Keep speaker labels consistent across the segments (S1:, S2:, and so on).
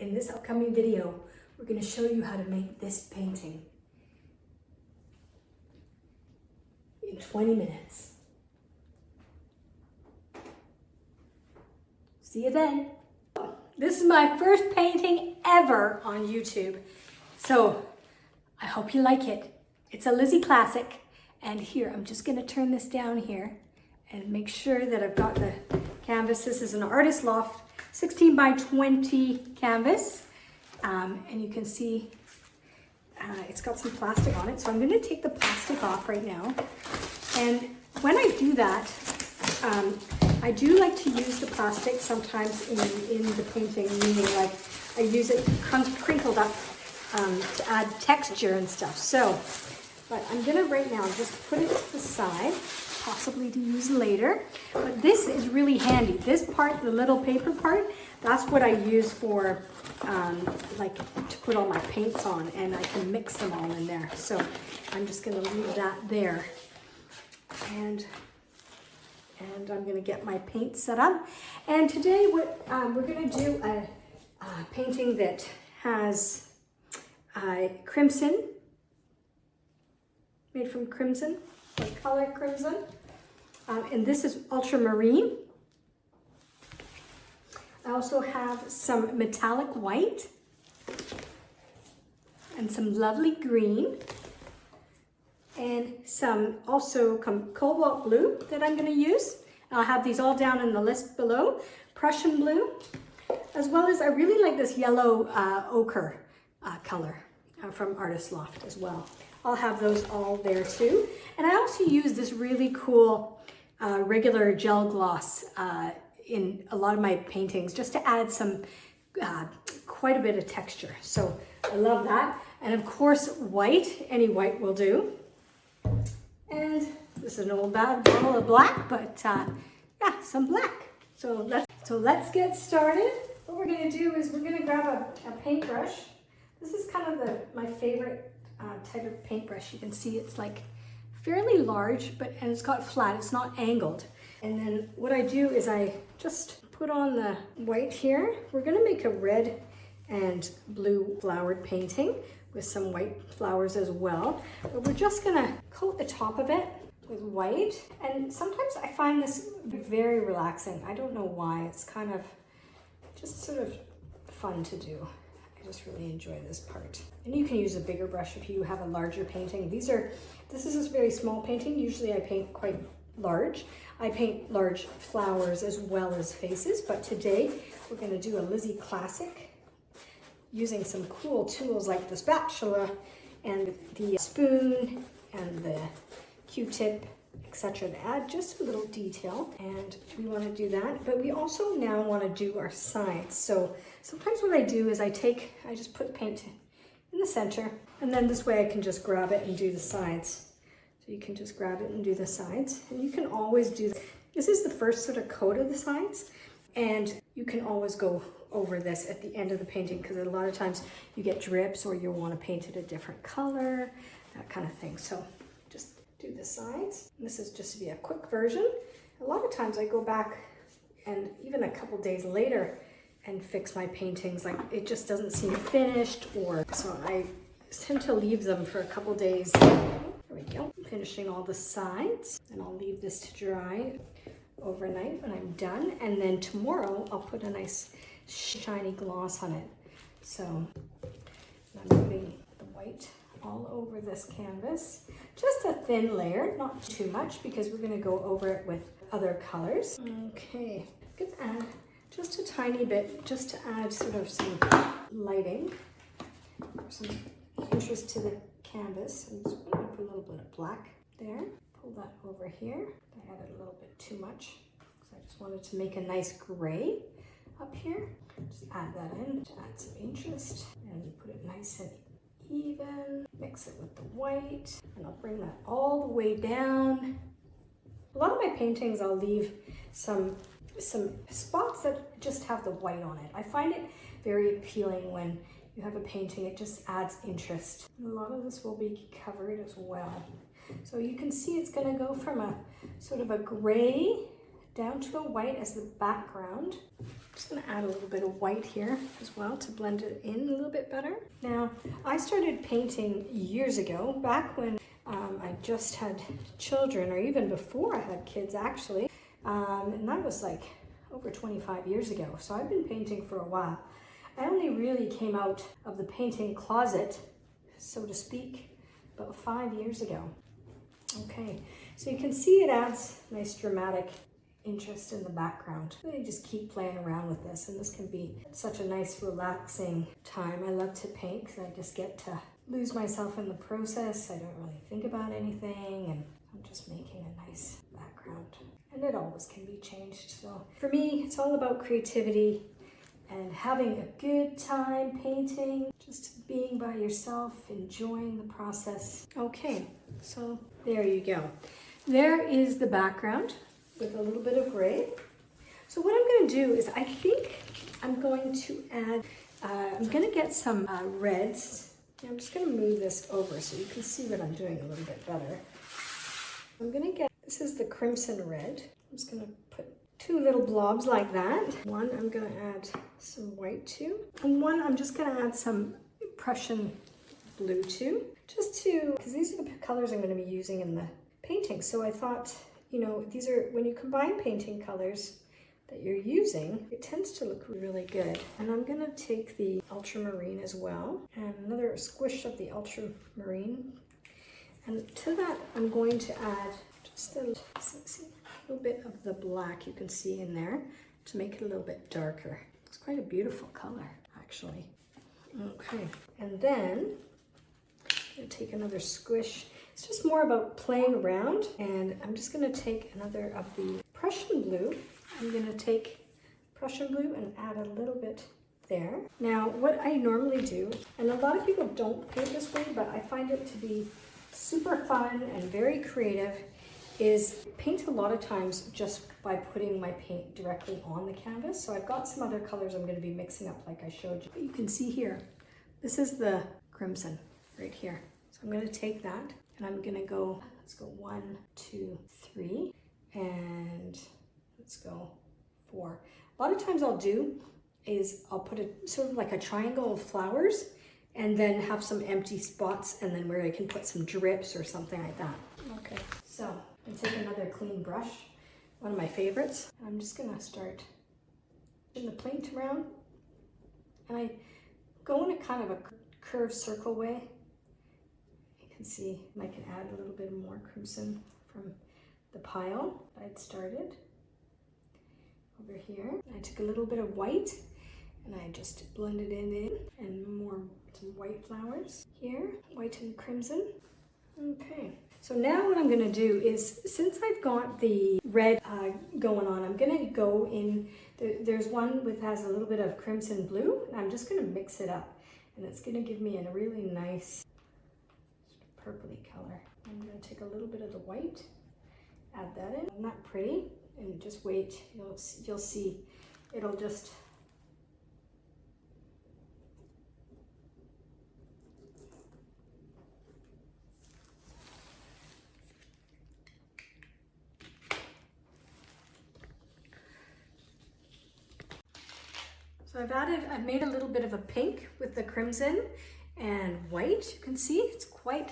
S1: In this upcoming video, we're going to show you how to make this painting in 20 minutes. See you then. This is my first painting ever on YouTube, so I hope you like it. It's a Lizzie classic, and here, I'm just going to turn this down here and make sure that I've got the canvas. This is an Artist Loft 16 by 20 canvas, and you can see it's got some plastic on it, so I'm going to take the plastic off right now. And when I do that, I do like to use the plastic sometimes in the painting, meaning like I use it crinkled up to add texture and stuff. So, but I'm gonna right now just put it to the side, possibly to use later. But this is really handy. This part, the little paper part, that's what I use for like to put all my paints on, and I can mix them all in there. So I'm just gonna leave that there. And I'm going to get my paint set up. And today what we're going to do a painting that has crimson, made from crimson, like color crimson. And this is ultramarine. I also have some metallic white and some lovely green. And some also Cobalt Blue that I'm going to use. I'll have these all down in the list below. Prussian Blue, as well as I really like this yellow ochre color from Artist Loft as well. I'll have those all there too. And I also use this really cool regular gel gloss in a lot of my paintings just to add some quite a bit of texture. So I love that. And of course, white, any white will do. And this is an old bad bottle of black, but yeah, some black. So let's get started. What we're going to do is we're going to grab a paintbrush. This is kind of my favorite type of paintbrush. You can see it's like fairly large, and it's got flat. It's not angled. And then what I do is I just put on the white here. We're going to make a red and blue flowered painting with some white flowers as well. But we're just gonna coat the top of it with white. And sometimes I find this very relaxing. I don't know why. It's kind of just sort of fun to do. I just really enjoy this part. And you can use a bigger brush if you have a larger painting. This is a very small painting. Usually I paint quite large. I paint large flowers as well as faces, but today we're gonna do a Lizzie classic, using some cool tools like the spatula and the spoon and the Q-tip, etc., to add just a little detail. And we want to do that, but we also now want to do our sides. So sometimes what I do is I just put paint in the center, and then this way I can just grab it and do the sides. So you can just grab it and do the sides, and you can always do this is the first sort of coat of the sides, and you can always go over this at the end of the painting, because a lot of times you get drips or you want to paint it a different color, that kind of thing. So just do the sides. This is just to be a quick version. A lot of times I go back and even a couple days later and fix my paintings, like it just doesn't seem finished, or so I tend to leave them for a couple days. There we go. Finishing all the sides, and I'll leave this to dry overnight when I'm done, and then tomorrow I'll put a nice shiny gloss on it. So I'm putting the white all over this canvas, just a thin layer, not too much, because we're going to go over it with other colors. Okay, I'm going to add just a tiny bit, just to add sort of some lighting, some interest to the canvas. I'm just going to put a little bit of black there. Pull that over here. I added a little bit too much because I just wanted to make a nice gray up here. Just add that in to add some interest and put it nice and even. Mix it with the white, and I'll bring that all the way down. A lot of my paintings I'll leave some spots that just have the white on it. I find it very appealing when you have a painting. It just adds interest. A lot of this will be covered as well. So you can see it's going to go from a sort of a gray down to a white as the background. I'm just gonna add a little bit of white here as well to blend it in a little bit better. Now, I started painting years ago, back when I just had children, or even before I had kids actually. And that was like over 25 years ago. So I've been painting for a while. I only really came out of the painting closet, so to speak, about 5 years ago. Okay, so you can see it adds nice dramatic interest in the background. Really just keep playing around with this, and this can be such a nice relaxing time. I love to paint because I just get to lose myself in the process. I don't really think about anything, and I'm just making a nice background. And it always can be changed. So for me, it's all about creativity and having a good time painting, just being by yourself, enjoying the process. Okay, so there you go. There is the background with a little bit of gray. So what I'm going to do is I think I'm going to add, I'm going to get some reds. I'm just going to move this over so you can see what I'm doing a little bit better. I'm going to get, this is the crimson red. I'm just going to put 2 little blobs like that. One I'm going to add some white to, and one I'm just going to add some Prussian blue to, just to, because these are the colors I'm going to be using in the painting. So I thought, you know, these are, when you combine painting colors that you're using, it tends to look really good. And I'm going to take the ultramarine as well, and another squish of the ultramarine. And to that, I'm going to add just a little bit of the black you can see in there to make it a little bit darker. It's quite a beautiful color, actually. Okay, and then I'm going to take another squish. It's just more about playing around, and I'm just going to take another of the Prussian blue. I'm going to take Prussian blue and add a little bit there. Now, what I normally do, and a lot of people don't paint this way, but I find it to be super fun and very creative, is paint a lot of times just by putting my paint directly on the canvas. So I've got some other colors I'm going to be mixing up like I showed you. But you can see here, this is the crimson right here. So I'm going to take that and I'm going to go, let's go 1, 2, 3, and let's go 4. A lot of times I'll do is I'll put a sort of like a triangle of flowers and then have some empty spots, and then where I can put some drips or something like that. Okay, so I'm gonna take another clean brush, one of my favorites. I'm just gonna start in the paint around, and I go in a kind of a curved circle way. You can see I can add a little bit more crimson from the pile I'd started over here. I took a little bit of white and I just blended it in, and more some white flowers here, white and crimson. Okay, so now what I'm going to do is, since I've got the red going on, I'm going to go in, there's one with has a little bit of crimson blue, and I'm just going to mix it up, and it's going to give me a really nice purpley color. I'm going to take a little bit of the white, add that in. Isn't that pretty? And just wait, you'll see, it'll just So I've made a little bit of a pink with the crimson and white. You can see it's quite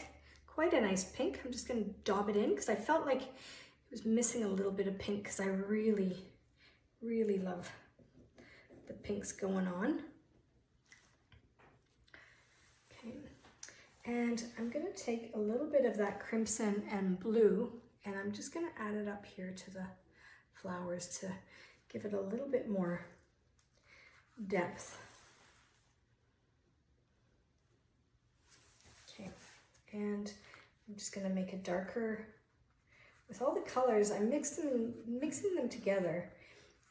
S1: a nice pink. I'm just going to daub it in because I felt like it was missing a little bit of pink, because I really love the pinks going on. Okay, and I'm going to take a little bit of that crimson and blue, and I'm just going to add it up here to the flowers to give it a little bit more depth. Okay, and I'm just going to make it darker. With all the colors, I'm mixing them together,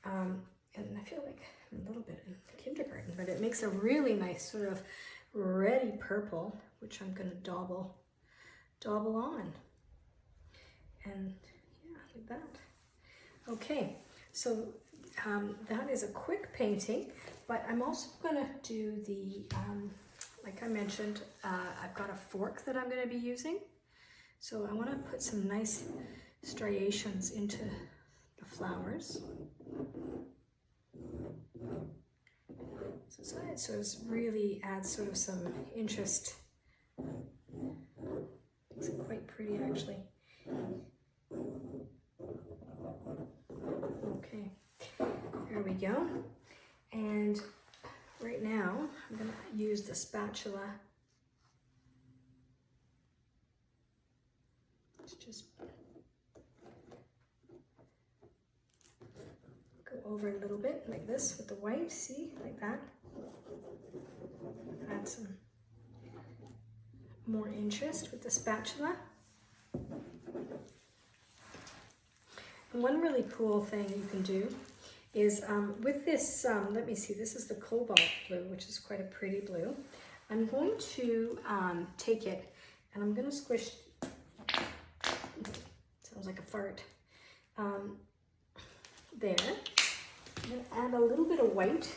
S1: and I feel like I'm a little bit in kindergarten, but it makes a really nice sort of reddy purple, which I'm going to dabble on, and yeah, like that. Okay, so that is a quick painting, but I'm also going to do the, like I mentioned, I've got a fork that I'm going to be using. So I want to put some nice striations into the flowers. So it sort of really adds sort of some interest. It's quite pretty actually. Okay, there we go. And right now I'm going to use the spatula to just go over a little bit like this with the white, see, like that. Add some more interest with the spatula. And one really cool thing you can do is with this, let me see, this is the Cobalt Blue, which is quite a pretty blue. I'm going to take it and I'm going to squish, sounds like a fart, there. I'm going to add a little bit of white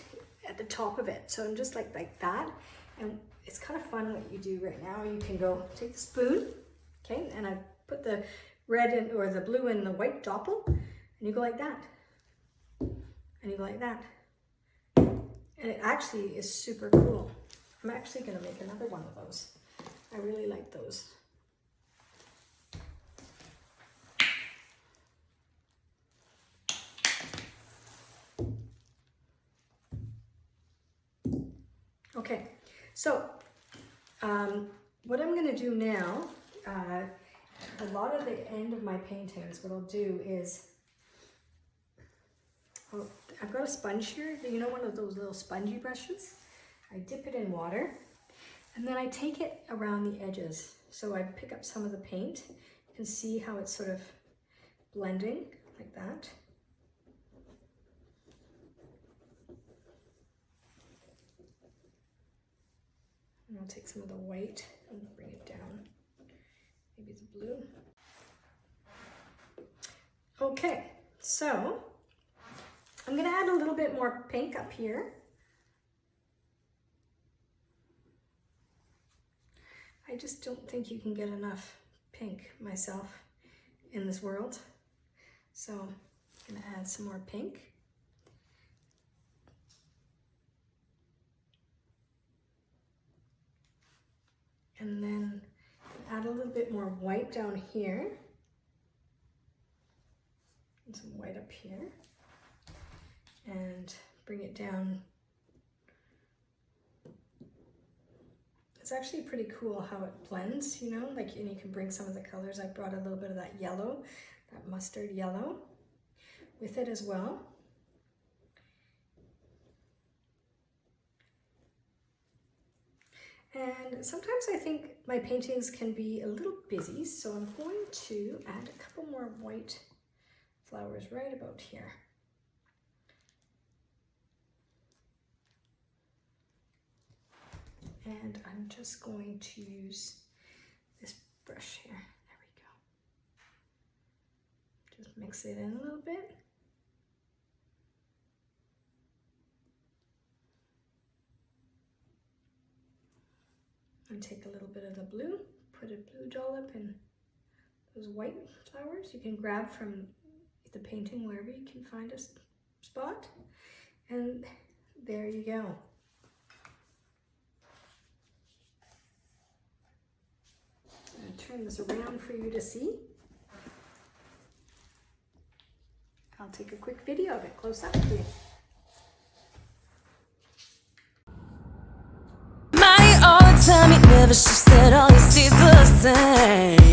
S1: at the top of it. So I'm just like that. And it's kind of fun what you do right now. You can go take the spoon, okay, and I put the red in, or the blue in the white doppel, and you go like that. And you go like that. And it actually is super cool. I'm actually going to make another one of those. I really like those. Okay, so what I'm going to do now, a lot of the end of my paintings, what I'll do is, I've got a sponge here, you know, one of those little spongy brushes. I dip it in water and then I take it around the edges. So I pick up some of the paint. You can see how it's sort of blending like that. And I'll take some of the white and bring it down. Maybe the blue. Okay, so I'm going to add a little bit more pink up here. I just don't think you can get enough pink myself in this world. So I'm going to add some more pink. And then add a little bit more white down here. And some white up here. And bring it down. It's actually pretty cool how it blends, you know, like, and you can bring some of the colors. I brought a little bit of that yellow, that mustard yellow with it as well. And sometimes I think my paintings can be a little busy, so I'm going to add a couple more white flowers right about here. And I'm just going to use this brush here. There we go. Just mix it in a little bit. And take a little bit of the blue, put a blue dollop in those white flowers. You can grab from the painting wherever you can find a spot. And there you go. Turn this around for you to see. I'll take a quick video of it close up for you.
S2: Money all the time, it never shifts at all, it stays the same.